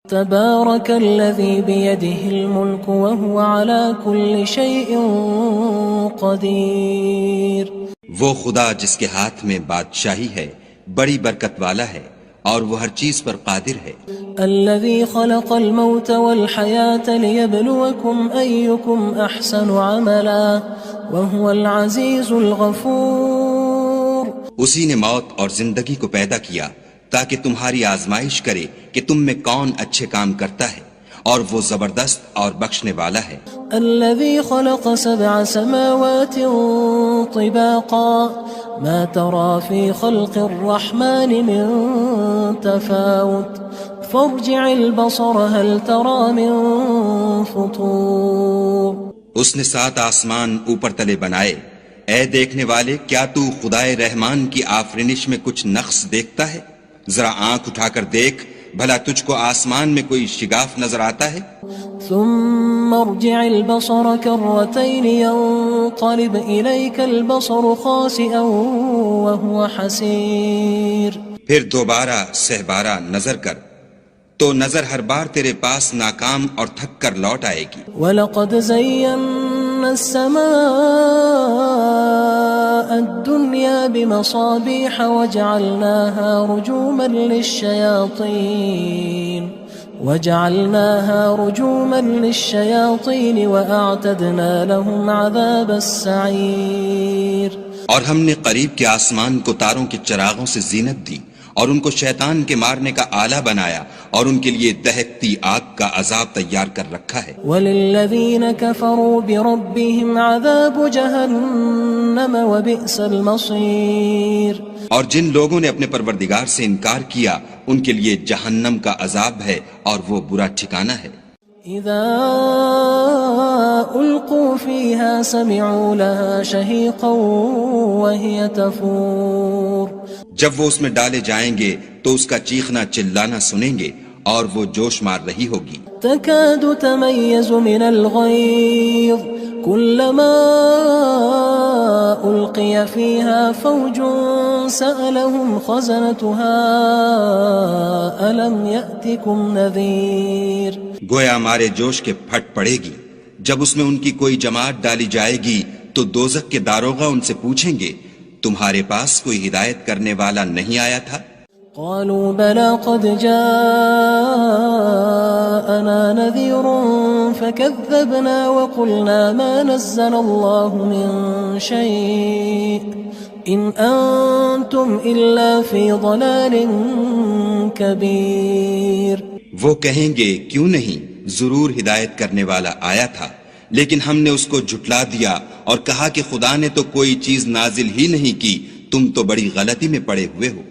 تبارك الذي بيده الملك وهو على كل شيء قدير. وہ خدا جس کے ہاتھ میں بادشاہی ہے بڑی برکت والا ہے اور وہ ہر چیز پر قادر ہے. الذي خلق الموت والحياة ليبلوكم أيكم أحسن عملا وهو العزيز الغفور. اسی نے موت اور زندگی کو پیدا کیا تاکہ تمہاری آزمائش کرے کہ تم میں کون اچھے کام کرتا ہے اور وہ زبردست اور بخشنے والا ہے. الذي خلق 7 سماوات طباقا ما ترى في خلق الرحمن من تفاوت فارجع البصر هل ترى من فطور. اس نے 7 آسمان اوپر تلے بنائے. اے دیکھنے والے کیا تو خدائے رحمان کی آفرینش میں کچھ نقص دیکھتا ہے؟ ذرا آنکھ اٹھا کر دیکھ بھلا تجھ کو آسمان میں کوئی شگاف نظر آتا ہے؟ ثم ارجع البصر كرتين ينقلب إليك البصر خاسئا وهو حسير. پھر دوبارہ سہبارہ نظر کر تو نظر ہر بار تیرے پاس ناکام اور تھک کر لوٹ آئے گی. وَلَقَدْ زَيَّنَّا السَّمَاءَ الدُّنْيَا بِمَصَابِيحَ وَجَعَلْنَاهَا رُجُومًا لِلشَّيَاطِينِ وَأَعْتَدْنَا لَهُمْ عَذَابَ السَّعِيرِ. اور ہم نے قریب کے آسمان کو تاروں کے چراغوں سے زینت دی اور ان کو شیطان کے مارنے کا آلہ بنایا اور ان کے لیے دہکتی آگ کا عذاب تیار کر رکھا ہے. وَلِلَّذِينَ كَفَرُوا بِرَبِّهِمْ عَذَابُ جَهَنَّمَ وَبِئْسَ الْمَصِيرُ. اور جن لوگوں نے اپنے پروردگار سے انکار کیا ان کے لیے جہنم کا عذاب ہے اور وہ برا ٹھکانہ ہے. اذا القوا فيها سمعوا لها شهيقا وهي تفور. جب وہ اس میں ڈالے جائیں گے تو اس کا چیخنا چلانا سنیں گے اور وہ جوش مار رہی ہوگی. تكاد تميز من الغيظ كلما ألقي فيها فوج سألهم خزنتها ألم يأتكم نذير. گویا مارے جوش کے پھٹ پڑے گی. جب اس میں ان کی کوئی جماعت ڈالی جائے گی تو دوزخ کے داروغہ ان سے پوچھیں گے تمہارے پاس کوئی ہدایت کرنے والا نہیں آیا تھا؟ قالوا بلى قد جاءنا نذير فكذبنا وقلنا ما نزل الله من شيء إن أنتم إلا في ضلال كبير. وہ کہیں گے کیوں نہیں، ضرور ہدایت کرنے والا آیا تھا، لیکن ہم نے اس کو جھٹلا دیا اور کہا کہ خدا نے تو کوئی چیز نازل ہی نہیں کی، تم تو بڑی غلطی میں پڑے ہوئے ہو.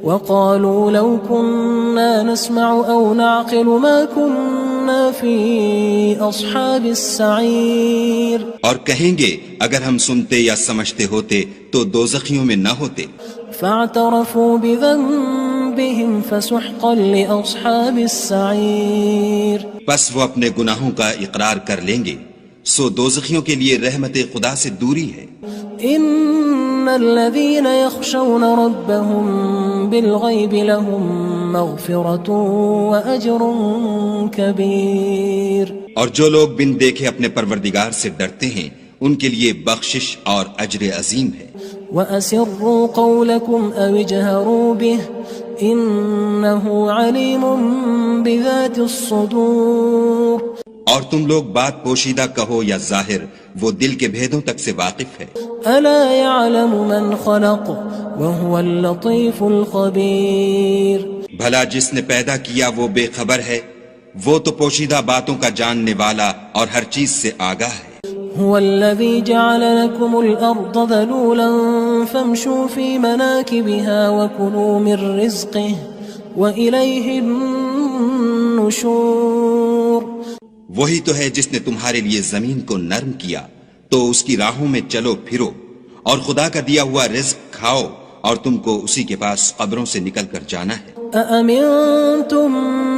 وقالوا لو كنا نسمع أو نعقل ما كنا في أصحاب السعير. اور کہیں گے اگر ہم سنتے یا سمجھتے ہوتے تو دوزخیوں میں نہ ہوتے. فاعترفوا بذنبهم فسحقا لأصحاب السعير. پس وہ اپنے گناہوں کا اقرار کر لیں گے، سو دوزخیوں کے لیے رحمت خدا سے دوری ہے. ان الذين يخشون ربهم بالغيب لهم مغفرة واجر كبير. اور جو لوگ بن دیکھے اپنے پروردگار سے ڈرتے ہیں ان کے لیے بخشش اور اجر عظیم ہے. واسروا قولكم او اجهروا به انه عليم بذات الصدور. اور تم لوگ بات پوشیدہ کہو یا ظاہر، وہ دل کے بھیدوں تک سے واقف ہے. الا يعلم من خلق وهو اللطيف الخبير. بھلا جس نے پیدا کیا وہ بے خبر ہے، وہ تو پوشیدہ باتوں کا جاننے والا اور ہر چیز سے آگاہ ہے. هو الذي جعل لكم الأرض ذلولا فامشوا في مناكبها وكلوا من رزقه وإليه النشور. وہی تو ہے جس نے تمہارے لیے زمین کو نرم کیا تو اس کی راہوں میں چلو پھرو اور خدا کا دیا ہوا رزق کھاؤ اور تم کو اسی کے پاس قبروں سے نکل کر جانا ہے. أأمنتم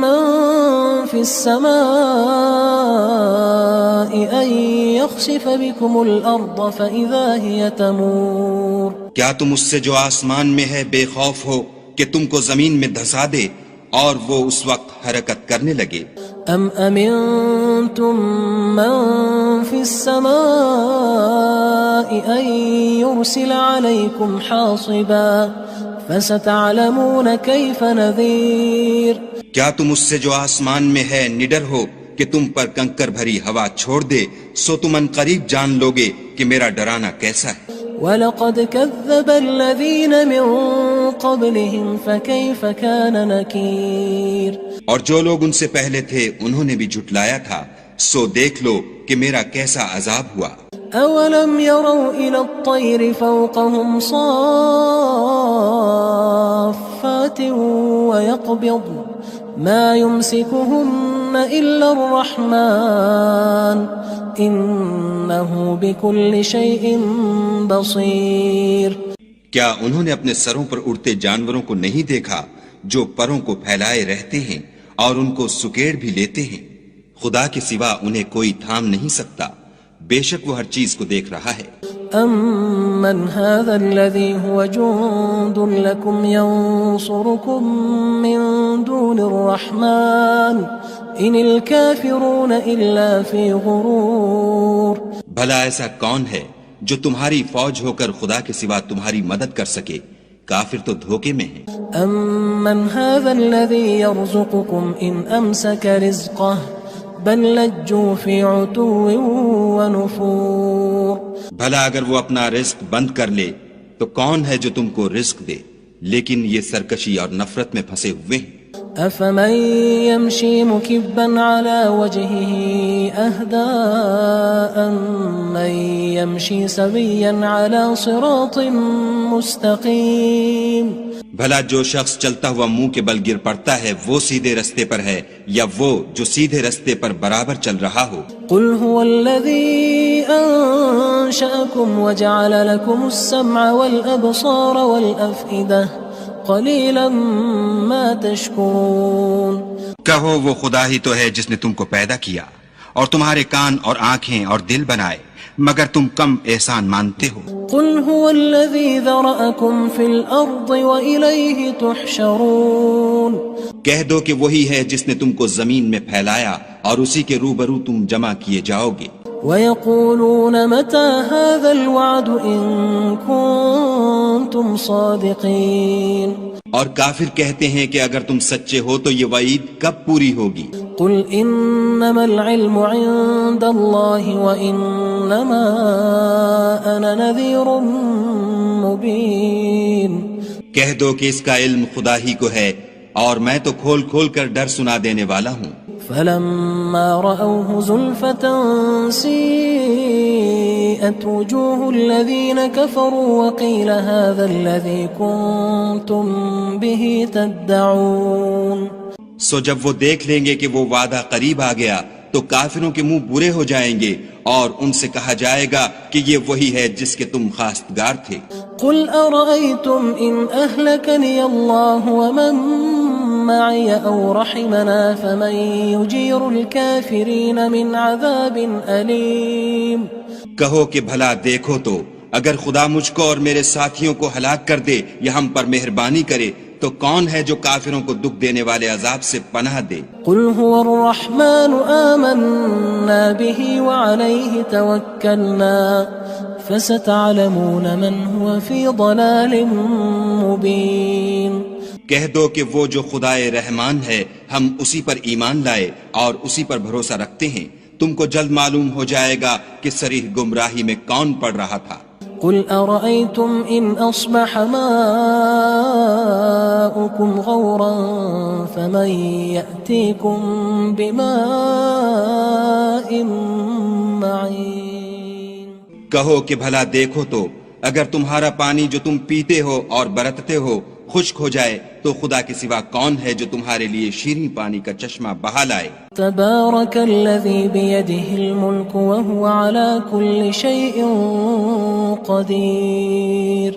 من في السماء أن يخسف بكم الأرض فإذا هي تمور. کیا تم اس سے جو آسمان میں ہے بے خوف ہو کہ تم کو زمین میں دھسا دے اور وہ اس وقت حرکت کرنے لگے. ام امنتم من في السماء ان يرسل عليكم حاصبا فستعلمون كيف نذير. کیا تم اس سے جو آسمان میں ہے نڈر ہو کہ تم پر کنکر بھری ہوا چھوڑ دے؟ سو تم ان قریب جان لوگے کہ میرا ڈرانا کیسا ہے. وَلَقَدْ كَذَّبَ الَّذِينَ مِن قَبْلِهِمْ فَكَيْفَ كَانَ نَكِيرٌ. اور جو لوگ ان سے پہلے تھے انہوں نے بھی جھٹلایا تھا، سو دیکھ لو کہ میرا کیسا عذاب ہوا. أَوَلَمْ يَرَوْا إِلَى الطَّيْرِ فَوْقَهُمْ صَافَّاتٍ وَيَقْبِضْنَ مَا يُمْسِكُهُنَّ إِلَّا الرَّحْمَنُ إِنَّهُ بِكُلِّ شَيْءٍ بَصِيرٌ. کیا انہوں نے اپنے سروں پر اڑتے جانوروں کو نہیں دیکھا جو پروں کو پھیلائے رہتے ہیں اور ان کو سکیڑ بھی لیتے ہیں؟ خدا کے سوا انہیں کوئی تھام نہیں سکتا، بے شک وہ ہر چیز کو دیکھ رہا ہے. أَمَّنْ هَذَا الَّذِي هُوَ جُندٌ لَكُمْ يَنصُرُكُم مِّن دُونِ الرَّحْمَنِ إِنِ الْكَافِرُونَ إِلَّا فِي غُرُورٍ. بھلا ایسا کون ہے جو تمہاری فوج ہو کر خدا کے سوا تمہاری مدد کر سکے؟ کافر تو دھوکے میں ہیں. أَمَّنْ هَذَا الَّذِي يَرْزُقُكُمْ إِنْ أَمْسَكَ رِزْقَهُ بَلْ لَجُّوا فِي عُتُوٍّ وَنُفُورٍ. بھلا اگر وہ اپنا رزق بند کر لے تو کون ہے جو تم کو رزق دے؟ لیکن یہ سرکشی اور نفرت میں پھنسے ہوئے ہیں. أَفَمَن يَمْشِي مُكِبًّا عَلَى وَجْهِهِ أَهْدَىٰ أَمَّن يَمْشِي سَوِيًّا عَلَى صِرَاطٍ مُّسْتَقِيمٍ. بھلا جو شخص چلتا ہوا منہ کے بل گر پڑتا ہے وہ سیدھے رستے پر ہے یا وہ جو سیدھے رستے پر برابر چل رہا ہو؟ قُلْ هُوَ الَّذِي أَنشَأَكُمْ وَجَعَلَ لَكُمُ السَّمْعَ وَالْأَبْصَارَ وَالْأَفْئِدَةَ قَلِيلًا مَا تَشْكُرُونَ. کہو وہ خدا ہی تو ہے جس نے تم کو پیدا کیا اور تمہارے کان اور آنکھیں اور دل بنائے، مگر تم کم احسان مانتے ہو. قُلْ هُوَ الَّذِي ذَرَأَكُمْ فِي الْأَرْضِ وَإِلَيْهِ تُحْشَرُونَ. کہہ دو کہ وہی ہے جس نے تم کو زمین میں پھیلایا اور اسی کے روبرو تم جمع کیے جاؤ گے. وَيَقُولُونَ مَتَى هَذَا الْوَعْدُ إِن كُنتُمْ صَادِقِينَ. اور کافر کہتے ہیں کہ اگر تم سچے ہو تو یہ وعید کب پوری ہوگی؟ قُلْ إِنَّمَا الْعِلْمُ عِندَ اللَّهِ وَإِنَّمَا أَنَا نَذِيرٌ مُّبِينٌ. کہہ دو کہ اس کا علم خدا ہی کو ہے اور میں تو کھول کھول کر ڈر سنا دینے والا ہوں. فَلَمَّا رَأَوْهُ زُلْفَةً سِيئَتْ وُجُوهُ الَّذِينَ كَفَرُوا وَقِيلَ هَذَا الَّذِي كُنتُم بِهِ تَدَّعُونَ. سو جب وہ دیکھ لیں گے کہ وہ وعدہ قریب آ گیا تو کافروں کے منہ برے ہو جائیں گے اور ان سے کہا جائے گا کہ یہ وہی ہے جس کے تم خواستگار تھے. قُلْ أَرَأَيْتُمْ إِنْ أَهْلَكَنِيَ اللَّهُ وَمَن مَّعِيَ أَوْ رَحِمَنَا فَمَن يُجِيرُ الْكَافِرِينَ مِنْ عَذَابٍ أَلِيمٍ. کہو کہ بھلا دیکھو تو اگر خدا مجھ کو اور میرے ساتھیوں کو ہلاک کر دے یا ہم پر مہربانی کرے تو کون ہے جو کافروں کو دکھ دینے والے عذاب سے پناہ دے؟ قُلْ هُوَ الرَّحْمَنُ آمَنَّا بِهِ وَعَلَيْهِ تَوَكَّلْنَا فَسَتَعْلَمُونَ مَنْ هُوَ فِي ضَلَالٍ مُّبِينٍ. کہہ دو کہ وہ جو خدائے رحمان ہے ہم اسی پر ایمان لائے اور اسی پر بھروسہ رکھتے ہیں، تم کو جلد معلوم ہو جائے گا کہ صریح گمراہی میں کون پڑ رہا تھا. قُلْ أَرَأَيْتُمْ إِنْ أَصْبَحَ مَاؤُكُمْ غَوْرًا فَمَن يَأْتِيكُم بِمَاءٍ مَّعِينٍ. کہو کہ بھلا دیکھو تو اگر تمہارا پانی جو تم پیتے ہو اور برتتے ہو خشک ہو جائے تو خدا کے سوا کون ہے جو تمہارے لیے شیریں پانی کا چشمہ بہا لائے. تبارک الذی بیدہ الملک وہو علی کل شیء قدیر.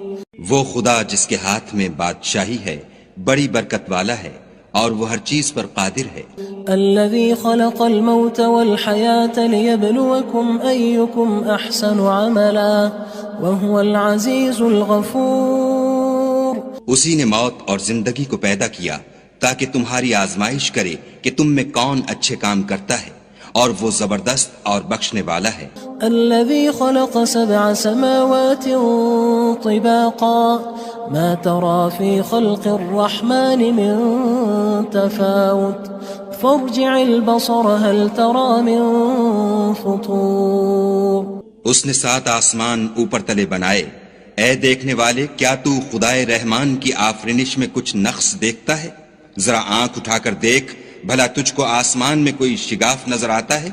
وہ خدا جس کے ہاتھ میں بادشاہی ہے بڑی برکت والا ہے اور وہ ہر چیز پر قادر ہے. الذي خلق الموت والحياة ليبلوكم أيكم أحسن عملا وهو العزيز الغفور. اسی نے موت اور زندگی کو پیدا کیا تاکہ تمہاری آزمائش کرے کہ تم میں کون اچھے کام کرتا ہے، اور وہ زبردست اور بخشنے والا ہے۔ الذي خلق 7 سماوات طباقا ما ترى في خلق الرحمن من تفاوت فارجع البصر هل ترى من فطور۔ اس نے 7 آسمان اوپر تلے بنائے، اے دیکھنے والے کیا تو خدائے رحمان کی آفرینش میں کچھ نقص دیکھتا ہے؟ ذرا آنکھ اٹھا کر دیکھ، بھلا تجھ کو آسمان میں کوئی شگاف نظر آتا ہے؟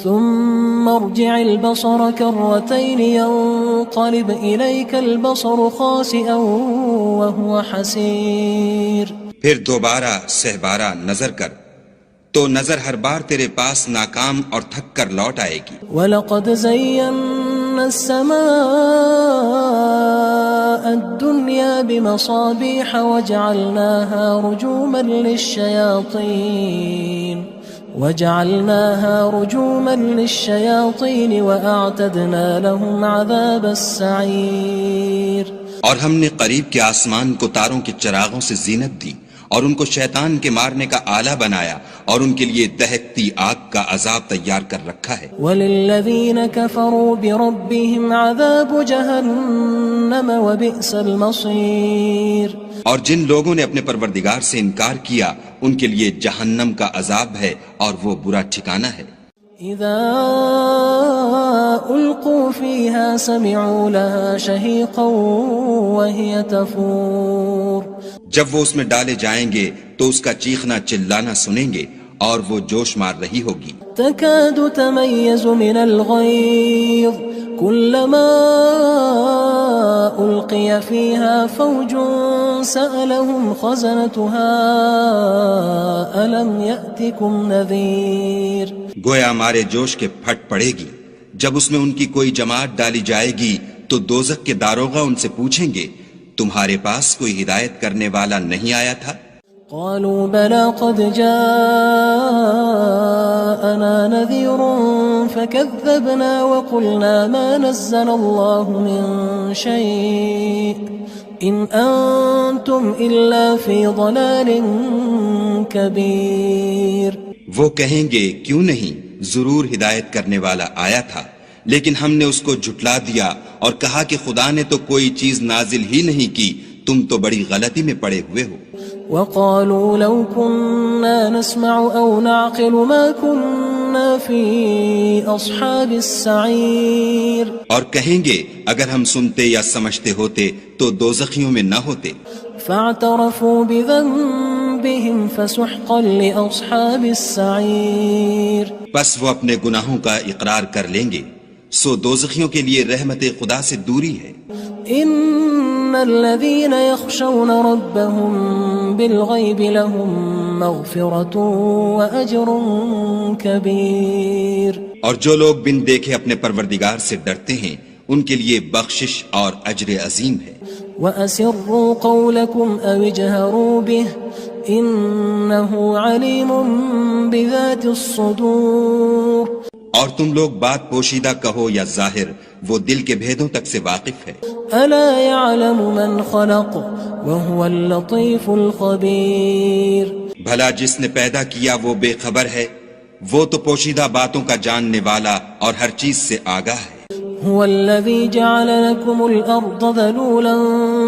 ثم ارجع البصر كرتين ينقلب إليك البصر خاسئا وهو حسير۔ پھر دوبارہ سہبارہ نظر کر تو نظر ہر بار تیرے پاس ناکام اور تھک کر لوٹ آئے گی۔ وَلَقَدْ زَيَّنَّا السَّمَاءَ الدُّنْيَا بِمَصَابِيحَ وَجَعَلْنَاهَا رُجُومًا لِلشَّيَاطِينِ وَأَعْتَدْنَا لَهُمْ عَذَابَ السَّعِيرِ۔ اور ہم نے قریب کے آسمان کو تاروں کے چراغوں سے زینت دی، اور ان کو شیطان کے مارنے کا آلہ بنایا، اور ان کے لیے دہکتی آگ کا عذاب تیار کر رکھا ہے۔ وَلِلَّذِينَ كَفَرُوا بِرَبِّهِمْ عَذَابُ جَهَنَّمَ وَبِئْسَ الْمَصِيرُ۔ اور جن لوگوں نے اپنے پروردگار سے انکار کیا ان کے لیے جہنم کا عذاب ہے، اور وہ برا ٹھکانہ ہے۔ اذا القوا فيها سمعوا لها شهيقا وهي تفور۔ جب وہ اس میں ڈالے جائیں گے تو اس کا چیخنا چلانا سنیں گے، اور وہ جوش مار رہی ہوگی۔ تكاد تميز من الغيظ كلما ألقي فيها فوج سألهم خزنتها ألم يأتكم نذير۔ گویا ہمارے جوش کے پھٹ پڑے گی جب اس میں ان کی کوئی جماعت ڈالی جائے گی تو دوزخ کے داروغہ ان سے پوچھیں گے تمہارے پاس کوئی ہدایت کرنے والا نہیں آیا تھا؟ قالوا بلى قد جاءنا نذير فكذبنا وقلنا ما نزل الله من شيء إن أنتم إلا في ضلال كبير۔ وہ کہیں گے کیوں نہیں، ضرور ہدایت کرنے والا آیا تھا، لیکن ہم نے اس کو جھٹلا دیا اور کہا کہ خدا نے تو کوئی چیز نازل ہی نہیں کی، تم تو بڑی غلطی میں پڑے ہوئے ہو۔ وقالوا لو كنا نسمع أو نعقل ما كنا في أصحاب السعير۔ اور کہیں گے اگر ہم سنتے یا سمجھتے ہوتے تو دوزخیوں میں نہ ہوتے۔ فاعترفوا بذنبهم فسحقا لأصحاب السعير۔ بس وہ اپنے گناہوں کا اقرار کر لیں گے، سو دوزخیوں کے لیے رحمت خدا سے دوری ہے۔ ان الذين يخشون ربهم بالغيب لهم مغفرة واجر كبير۔ اور جو لوگ بن دیکھے اپنے پروردگار سے ڈرتے ہیں ان کے لیے بخشش اور اجر عظیم ہے۔ واسروا قولكم او اجهروا به انه عليم بذات الصدور۔ اور تم لوگ بات پوشیدہ کہو یا ظاہر، وہ دل کے بھیدوں تک سے واقف ہے۔ الا يعلم من خلق وهو اللطيف الخبير۔ بھلا جس نے پیدا کیا وہ بے خبر ہے، وہ تو پوشیدہ باتوں کا جاننے والا اور ہر چیز سے آگاہ ہے۔ هو الذي جعل لكم الأرض ذلولا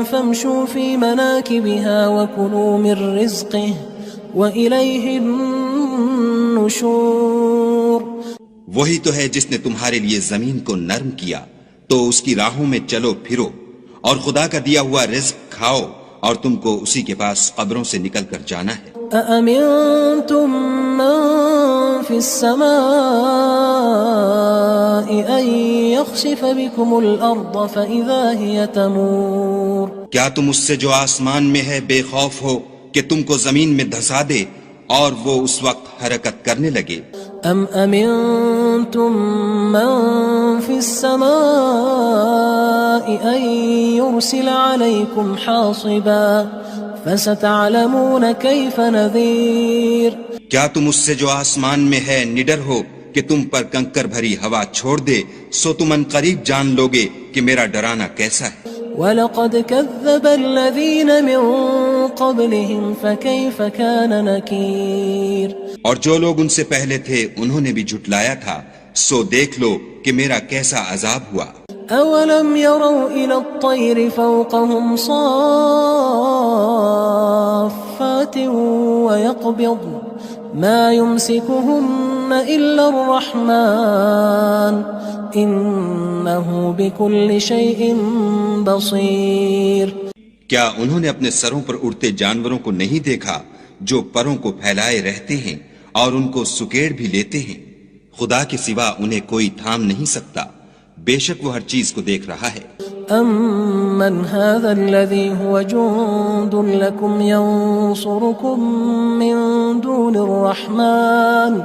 فامشوا في مناكبها وكلوا من رزقه وإليه النشور۔ وہی تو ہے جس نے تمہارے لیے زمین کو نرم کیا تو اس کی راہوں میں چلو پھرو، اور خدا کا دیا ہوا رزق کھاؤ، اور تم کو اسی کے پاس قبروں سے نکل کر جانا ہے۔ أأمنتم من في السماء أن يخسف بكم الأرض فإذا هي تمور۔ کیا تم اس سے جو آسمان میں ہے بے خوف ہو کہ تم کو زمین میں دھسا دے اور وہ اس وقت حرکت کرنے لگے؟ ام امنتم من في السماء ان يرسل عليكم حاصبا فستعلمون كيف نذير۔ کیا تم اس سے جو آسمان میں ہے نڈر ہو کہ تم پر کنکر بھری ہوا چھوڑ دے، سو تم ان قریب جان لوگے کہ میرا ڈرانا کیسا ہے۔ وَلَقَدْ كَذَّبَ الَّذِينَ مِن قبلهم فكيف كان نكير اور جو لوگ ان سے پہلے تھے انہوں نے بھی جھٹلایا تھا، سو دیکھ لو کہ میرا کیسا عذاب ہوا۔ أولم يروا إلى الطير فوقهم صافات ويقبض ما يمسكهن إلا الرحمن إنه بكل شيء بصير۔ کیا انہوں نے اپنے سروں پر اڑتے جانوروں کو نہیں دیکھا جو پروں کو پھیلائے رہتے ہیں اور ان کو سکیڑ بھی لیتے ہیں؟ خدا کے سوا انہیں کوئی تھام نہیں سکتا، بے شک وہ ہر چیز کو دیکھ رہا ہے۔ أَمَّنْ هَذَا الَّذِي هُوَ جُندٌ لَكُمْ يَنصُرُكُم مِّن دُونِ الرَّحْمَنِ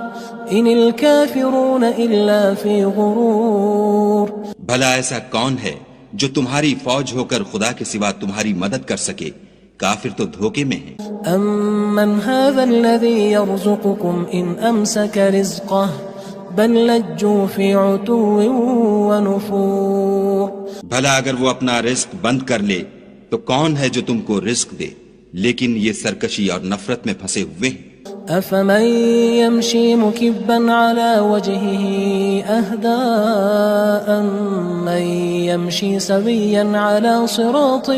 إِنِ الْكَافِرُونَ إِلَّا فِي غُرُورٍ۔ بھلا ایسا کون ہے جو تمہاری فوج ہو کر خدا کے سوا تمہاری مدد کر سکے؟ کافر تو دھوکے میں ہیں۔ أَمَّنْ هَذَا الَّذِي يَرْزُقُكُمْ إِنْ أَمْسَكَ رِزْقَهُ بل لجوا فی عتو ونفور۔ بھلا اگر وہ اپنا رزق بند کر لے تو کون ہے جو تم کو رزق دے، لیکن یہ سرکشی اور نفرت میں پھنسے ہوئے ہیں۔ افمن يمشي مكبا على وجهه اهدى أمن يمشي سويا على صراط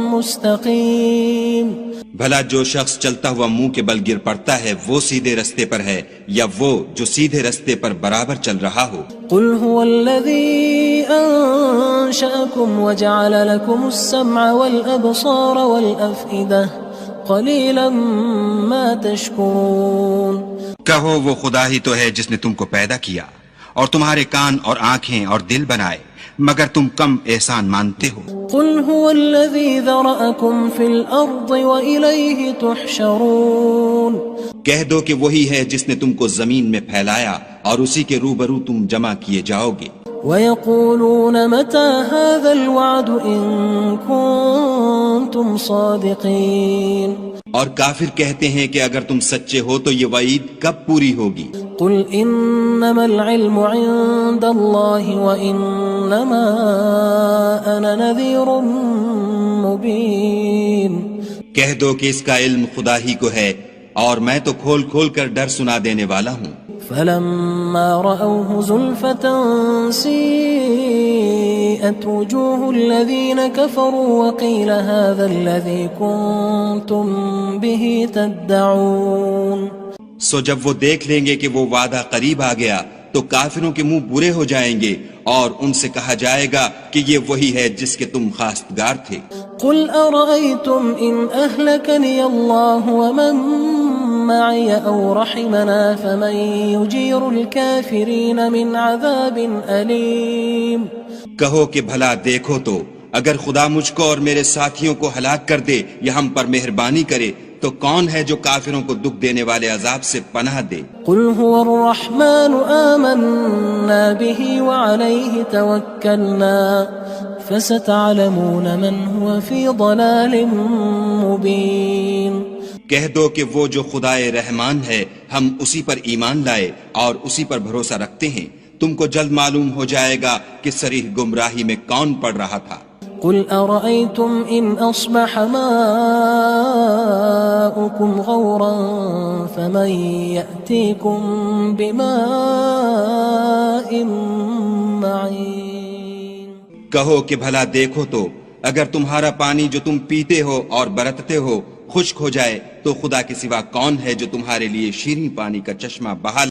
مستقيم۔ بھلا جو شخص چلتا ہوا منہ کے بل گر پڑتا ہے وہ سیدھے رستے پر ہے یا وہ جو سیدھے رستے پر برابر چل رہا ہو؟ قل هو الذي أنشأكم وجعل لكم السمع والأبصار والأفئدة قلیلا ما تشکرون۔ کہو وہ خدا ہی تو ہے جس نے تم کو پیدا کیا اور تمہارے کان اور آنکھیں اور دل بنائے، مگر تم کم احسان مانتے ہو۔ قل هو الذی ذرأکم فی الارض وإلیہ تحشرون۔ کہہ دو کہ وہی ہے جس نے تم کو زمین میں پھیلایا اور اسی کے روبرو تم جمع کیے جاؤ گے۔ وَيَقُولُونَ مَتَى هَذَا الْوَعْدُ إِن كُنتُمْ صَادِقِينَ۔ اور کافر کہتے ہیں کہ اگر تم سچے ہو تو یہ وعید کب پوری ہوگی؟ قُلْ إِنَّمَا الْعِلْمُ عِندَ اللَّهِ وَإِنَّمَا أَنَا نَذِيرٌ مُبِينٌ۔ کہہ دو کہ اس کا علم خدا ہی کو ہے اور میں تو کھول کھول کر ڈر سنا دینے والا ہوں۔ فلما رأوه زلفة سيئت وجوه الذين كفروا وقيل هذا الذي كنتم به تدعون۔ سو جب وہ دیکھ لیں گے کہ وہ وعدہ قریب آ گیا تو کافروں کے منہ برے ہو جائیں گے اور ان سے کہا جائے گا کہ یہ وہی ہے جس کے تم خواستگار تھے۔ قل أرأيتم إن أهلكني الله ومن معي أو رحمنا فمن يجير الكافرين من عذاب أليم۔ کہو کہ بھلا دیکھو تو اگر خدا مجھ کو اور میرے ساتھیوں کو ہلاک کر دے یا ہم پر مہربانی کرے تو کون ہے جو کافروں کو دکھ دینے والے عذاب سے پناہ دے؟ قل هو الرحمن آمنا به وعليه توكلنا فستعلمون من هو في ضلال مبين۔ کہہ دو کہ وہ جو خدائے رحمان ہے ہم اسی پر ایمان لائے اور اسی پر بھروسہ رکھتے ہیں، تم کو جلد معلوم ہو جائے گا کہ صریح گمراہی میں کون پڑ رہا تھا۔ قل أرأيتم إن أصبح ماؤكم غورا فمن يأتيكم بماء معين۔ کہو کہ بھلا دیکھو تو اگر تمہارا پانی جو تم پیتے ہو اور برتتے ہو خشک ہو جائے تو خدا کے سوا کون ہے جو تمہارے لیے شیریں پانی کا چشمہ بہا